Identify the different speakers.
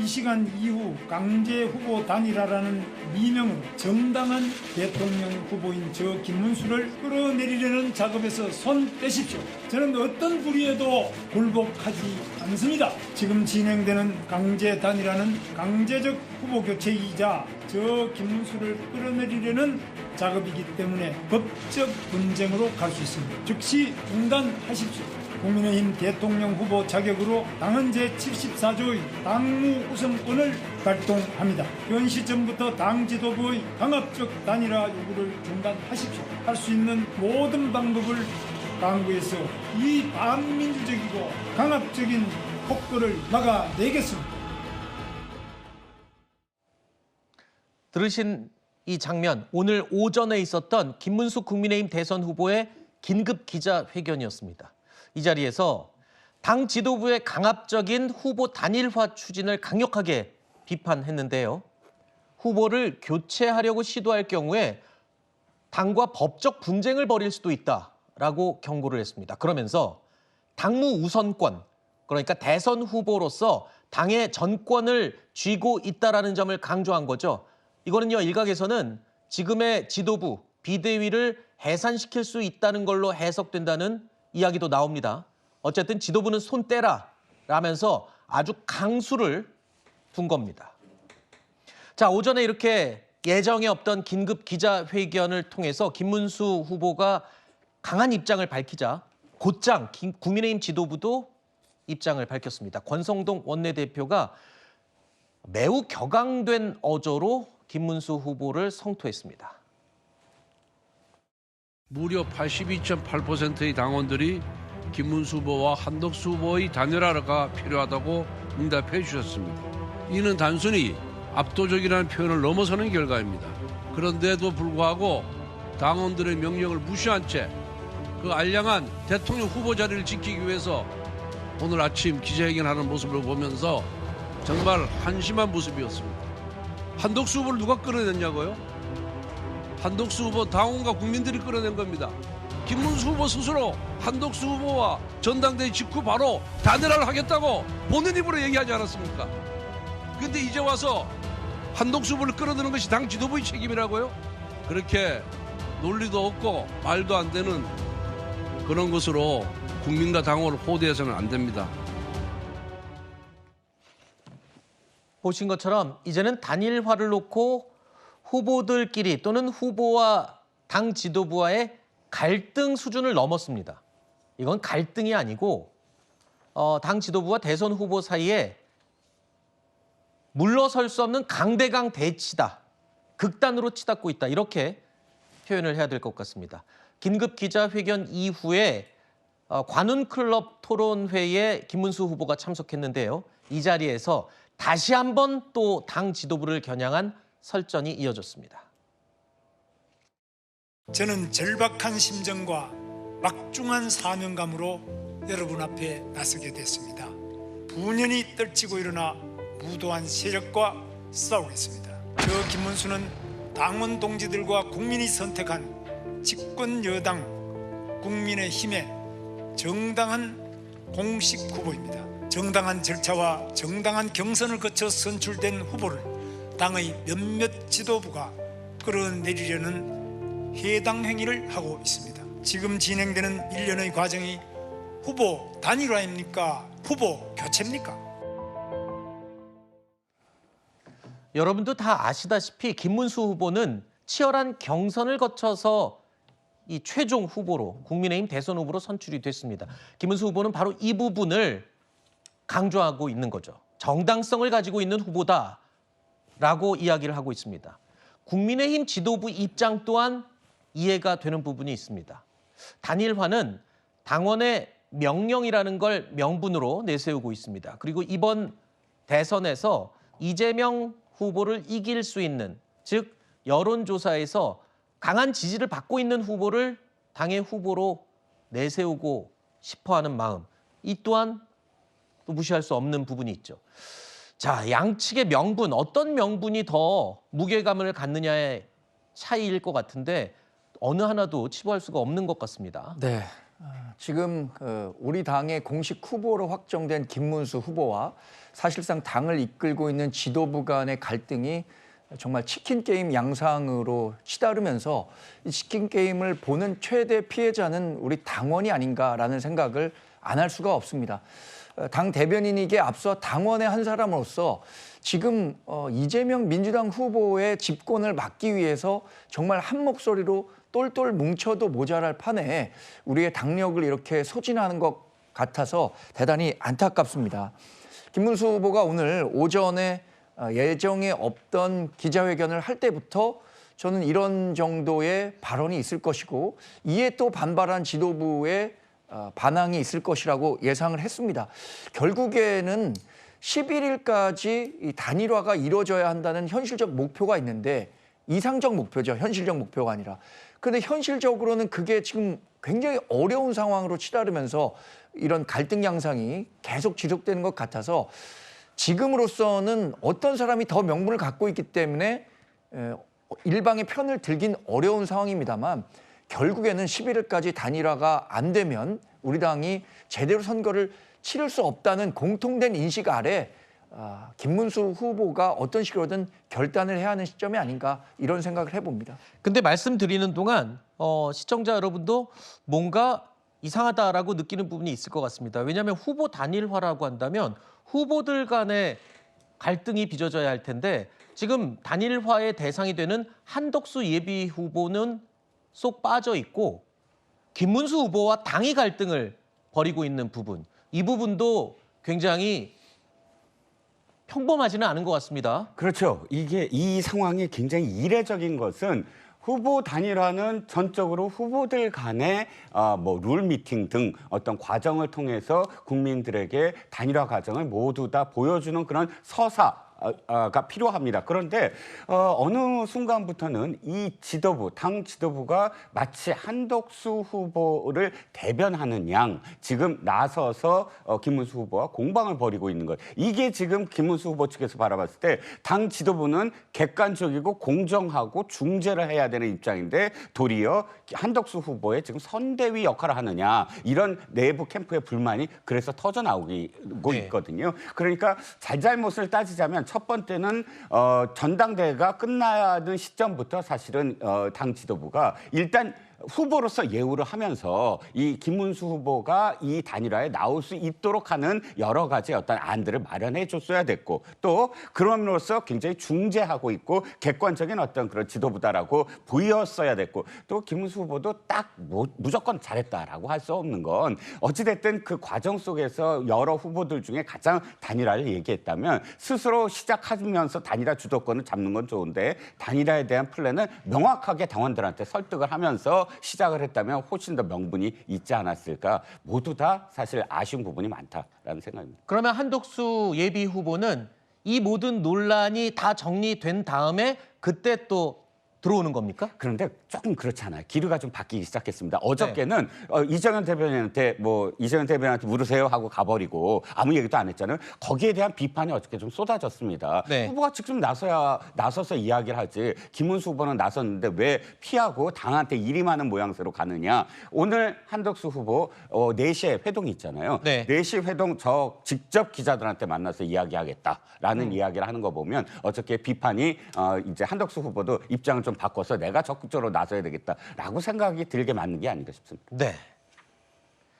Speaker 1: 이 시간 이후 강제 후보 단일화라는 미명으로 정당한 대통령 후보인 저 김문수를 끌어내리려는 작업에서 손 떼십시오. 저는 어떤 불의에도 굴복하지 않습니다. 지금 진행되는 강제 단일화는 강제적 후보 교체이자 저 김문수를 끌어내리려는 작업이기 때문에 법적 분쟁으로 갈 수 있습니다. 즉시 중단하십시오. 국민의힘 대통령 후보 자격으로 당헌 제74조의 당무 우선권을 발동합니다. 현 시점부터 당 지도부의 강압적 단일화 요구를 중단하십시오. 할 수 있는 모든 방법을 강구해서 이 반민주적이고 강압적인 폭거를 막아내겠습니다.
Speaker 2: 들으신 이 장면, 오늘 오전에 있었던 김문수 국민의힘 대선 후보의 긴급 기자회견이었습니다. 이 자리에서 당 지도부의 강압적인 후보 단일화 추진을 강력하게 비판했는데요. 후보를 교체하려고 시도할 경우에 당과 법적 분쟁을 벌일 수도 있다라고 경고를 했습니다. 그러면서 당무 우선권, 그러니까 대선 후보로서 당의 전권을 쥐고 있다라는 점을 강조한 거죠. 이거는요, 일각에서는 지금의 지도부, 비대위를 해산시킬 수 있다는 걸로 해석된다는 이야기도 나옵니다. 어쨌든 지도부는 손 떼라 라면서 아주 강수를 둔 겁니다. 자, 오전에 이렇게 예정에 없던 긴급 기자회견을 통해서 김문수 후보가 강한 입장을 밝히자 곧장 국민의힘 지도부도 입장을 밝혔습니다. 권성동 원내대표가 매우 격앙된 어조로 김문수 후보를 성토했습니다.
Speaker 3: 무려 82.8%의 당원들이 김문수 후보와 한덕수 후보의 단일화가 필요하다고 응답해 주셨습니다. 이는 단순히 압도적이라는 표현을 넘어서는 결과입니다. 그런데도 불구하고 당원들의 명령을 무시한 채 그 알량한 대통령 후보 자리를 지키기 위해서 오늘 아침 기자회견하는 모습을 보면서 정말 한심한 모습이었습니다. 한덕수 후보를 누가 끌어냈냐고요? 한덕수 후보 당원과 국민들이 끌어낸 겁니다. 김문수 후보 스스로 한덕수 후보와 전당대회 직후 바로 단일화를 하겠다고 본인 입으로 얘기하지 않았습니까? 근데 이제 와서 한덕수 후보를 끌어내는 것이 당 지도부의 책임이라고요? 그렇게 논리도 없고 말도 안 되는 그런 것으로 국민과 당원을 호도해서는 안 됩니다.
Speaker 2: 보신 것처럼 이제는 단일화를 놓고 후보들끼리 또는 후보와 당 지도부와의 갈등 수준을 넘었습니다. 이건 갈등이 아니고 당 지도부와 대선 후보 사이에 물러설 수 없는 강대강 대치다. 극단으로 치닫고 있다. 이렇게 표현을 해야 될 것 같습니다. 긴급 기자회견 이후에 관훈클럽 토론회에 김문수 후보가 참석했는데요. 이 자리에서 다시 한번 또 당 지도부를 겨냥한 설전이 이어졌습니다.
Speaker 1: 저는 절박한 심정과 막중한 사명감으로 여러분 앞에 나서게 됐습니다. 분연히 떨치고 일어나 무도한 세력과 싸우겠습니다. 저 김문수는 당원 동지들과 국민이 선택한 집권 여당 국민의힘의 정당한 공식 후보입니다. 정당한 절차와 정당한 경선을 거쳐 선출된 후보를 당의 몇몇 지도부가 끌어내리려는 해당 행위를 하고 있습니다. 지금 진행되는 일련의 과정이 후보 단일화입니까? 후보 교체입니까?
Speaker 2: 여러분도 다 아시다시피 김문수 후보는 치열한 경선을 거쳐서 이 최종 후보로 국민의힘 대선 후보로 선출이 됐습니다. 김문수 후보는 바로 이 부분을 강조하고 있는 거죠. 정당성을 가지고 있는 후보다라고 이야기를 하고 있습니다. 국민의힘 지도부 입장 또한 이해가 되는 부분이 있습니다. 단일화는 당원의 명령이라는 걸 명분으로 내세우고 있습니다. 그리고 이번 대선에서 이재명 후보를 이길 수 있는, 즉 여론조사에서 강한 지지를 받고 있는 후보를 당의 후보로 내세우고 싶어하는 마음, 이 또한 또 무시할 수 없는 부분이 있죠. 자, 양측의 명분, 어떤 명분이 더 무게감을 갖느냐의 차이일 것 같은데 어느 하나도 치부할 수가 없는 것 같습니다.
Speaker 4: 네, 지금 우리 당의 공식 후보로 확정된 김문수 후보와 사실상 당을 이끌고 있는 지도부 간의 갈등이 정말 치킨 게임 양상으로 치달으면서 이 치킨 게임을 보는 최대 피해자는 우리 당원이 아닌가라는 생각을 안 할 수가 없습니다. 당 대변인에게 앞서 당원의 한 사람으로서 지금 이재명 민주당 후보의 집권을 막기 위해서 정말 한 목소리로 똘똘 뭉쳐도 모자랄 판에 우리의 당력을 이렇게 소진하는 것 같아서 대단히 안타깝습니다. 김문수 후보가 오늘 오전에 예정에 없던 기자회견을 할 때부터 저는 이런 정도의 발언이 있을 것이고 이에 또 반발한 지도부의 반항이 있을 것이라고 예상을 했습니다. 결국에는 11일까지 이 단일화가 이루어져야 한다는 현실적 목표가 있는데 이상적 목표죠. 현실적 목표가 아니라. 그런데 현실적으로는 그게 지금 굉장히 어려운 상황으로 치달으면서 이런 갈등 양상이 계속 지속되는 것 같아서 지금으로서는 어떤 사람이 더 명분을 갖고 있기 때문에 일방의 편을 들긴 어려운 상황입니다만 결국에는 11일까지 단일화가 안 되면 우리 당이 제대로 선거를 치를 수 없다는 공통된 인식 아래 김문수 후보가 어떤 식으로든 결단을 해야 하는 시점이 아닌가 이런 생각을 해봅니다.
Speaker 2: 근데 말씀드리는 동안 시청자 여러분도 뭔가 이상하다라고 느끼는 부분이 있을 것 같습니다. 왜냐하면 후보 단일화라고 한다면 후보들 간의 갈등이 빚어져야 할 텐데 지금 단일화의 대상이 되는 한덕수 예비 후보는 쏙 빠져 있고 김문수 후보와 당이 갈등을 벌이고 있는 부분, 이 부분도 굉장히 평범하지는 않은 것 같습니다.
Speaker 5: 그렇죠. 이 상황이 굉장히 이례적인 것은 후보 단일화는 전적으로 후보들 간의 룰 미팅 등 어떤 과정을 통해서 국민들에게 단일화 과정을 모두 다 보여주는 그런 서사가 필요합니다. 그런데 어느 순간부터는 이 지도부, 당 지도부가 마치 한덕수 후보를 대변하는 양 지금 나서서 김문수 후보와 공방을 벌이고 있는 것. 이게 지금 김문수 후보 측에서 바라봤을 때 당 지도부는 객관적이고 공정하고 중재를 해야 되는 입장인데 도리어 한덕수 후보의 지금 선대위 역할을 하느냐 이런 내부 캠프의 불만이 그래서 터져나오고 있거든요. 그러니까 잘잘못을 따지자면 첫 번째는 전당대회가 끝나는 시점부터 사실은 당 지도부가 일단 후보로서 예우를 하면서 이 김문수 후보가 이 단일화에 나올 수 있도록 하는 여러 가지 어떤 안들을 마련해 줬어야 됐고 또 그럼으로써 굉장히 중재하고 있고 객관적인 어떤 그런 지도부다라고 보였어야 됐고 또 김문수 후보도 딱 무조건 잘했다라고 할 수 없는 건 어찌됐든 그 과정 속에서 여러 후보들 중에 가장 단일화를 얘기했다면 스스로 시작하면서 단일화 주도권을 잡는 건 좋은데 단일화에 대한 플랜을 명확하게 당원들한테 설득을 하면서 시작을 했다면 훨씬 더 명분이 있지 않았을까. 모두 다 사실 아쉬운 부분이 많다라는 생각입니다.
Speaker 2: 그러면 한덕수 예비 후보는 이 모든 논란이 다 정리된 다음에 그때 또 들어오는 겁니까?
Speaker 5: 그런데 조금 그렇잖아요. 기류가 좀 바뀌기 시작했습니다. 어저께는 이정현 대변인한테 물으세요 하고 가버리고 아무 얘기도 안 했잖아요. 거기에 대한 비판이 어저께 좀 쏟아졌습니다.
Speaker 2: 네.
Speaker 5: 후보가 직접 나서서 이야기를 하지. 김문수 후보는 나섰는데 왜 피하고 당한테 일이 많은 모양새로 가느냐. 오늘 한덕수 후보 4시에 회동이 있잖아요.
Speaker 2: 네.
Speaker 5: 4시 회동 직접 기자들한테 만나서 이야기하겠다라는 이야기를 하는 거 보면 어저께 비판이 이제 한덕수 후보도 입장을 좀 바꿔서 내가 적극적으로 나서야 되겠다라고 생각이 들게 맞는 게 아닌가 싶습니다.
Speaker 2: 네.